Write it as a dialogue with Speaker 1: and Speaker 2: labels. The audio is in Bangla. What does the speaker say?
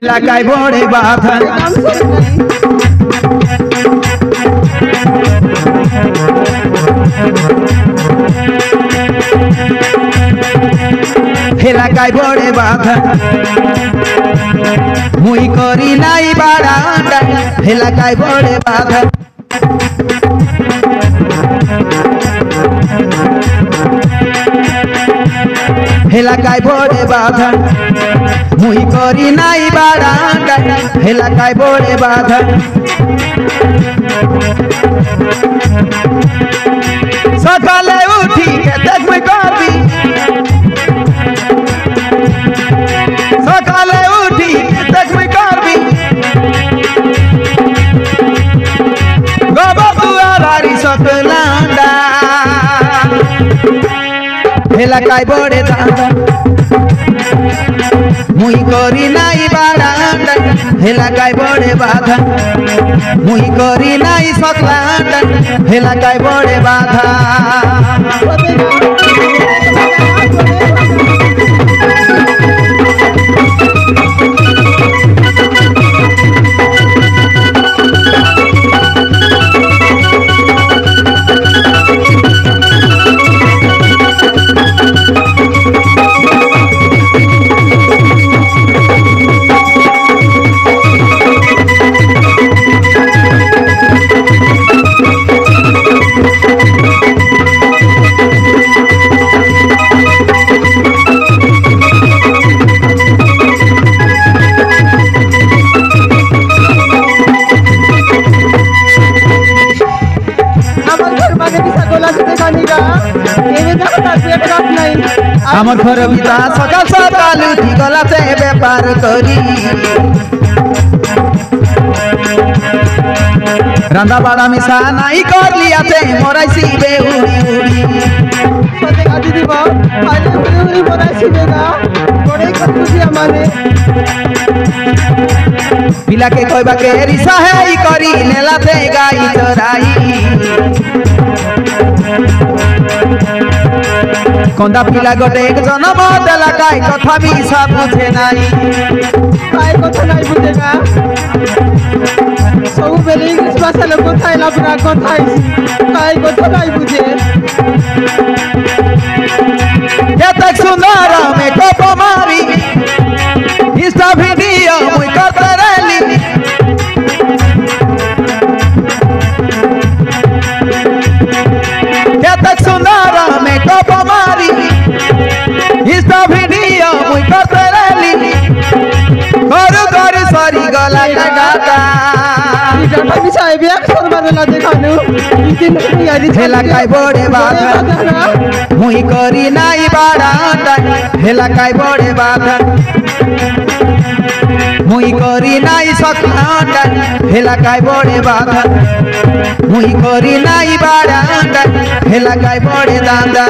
Speaker 1: এলাকায় বড়ে বাধা এলাকায় বড়ে বাধা মুই করি নাই বারান্দা এলাকায় বড়ে বাধা এলাকায় বড়ে বাধা মুই করি নাই বারান্দা এলাকায় বড়ে বাধা সকালে উঠি দেখবি করবি সকালে উঠি দেখবি করবি গোবর দুয়ারি সকলান্ডা এলাকায় বড়ে দাদা মুই করি নাই বারান্দা এলাকায় বড়ে বাধা মুই করি নাই সকলান্ডা এলাকায় বড়ে বাধা আমার ঘর বিতা সকাল সকাল উঠি গলাতে ব্যাপার করি রান্দা বাড়া মিশা নাই করলি আছে মরাইছি বে উড়ি উড়ি সতে কাটি দিব আরে উড়ি উড়ি মরাইছি বে না বড় কষ্ট আমারে পিলাকে কইবাকে রিসা হেই করি নেলাতে গাই চরাই কন্দা পিলা গোটে জনম এলাকায় কথা মিশা বুঝে নাই কাই কথা নাই বুঝে না ସବୁବେଳେ ଇଂଲିଶ ଭାଷାରେ କଥା ହେଲା ପୁରା କଥା ହେଇଛି କାଇ କଥା নাই ବୁଝେ କେତେ ସୁନ୍ଦର ମେକଅପ ମାରି ଇନଷ୍ଟା ଭିଡିଓ ମୁଇ କରତେ ରହିଲି କେତେ ସୁନ୍ଦର ମେକଅପ ମାରି ଇନଷ୍ଟା ଭିଡିଓ ମୁଇ କରତେ ରହିଲି କରୁ କରୁ ସରି ଗଲା କାଟା এলাকায় বড়ে বাধা মুই করি নাই বারান্দা এলাকায় বড়ে বাধা মুই করি নাই সকলান্ডা এলাকায় বড়ে বাধা মুই করি নাই বারান্দা এলাকায় বড়ে দাদা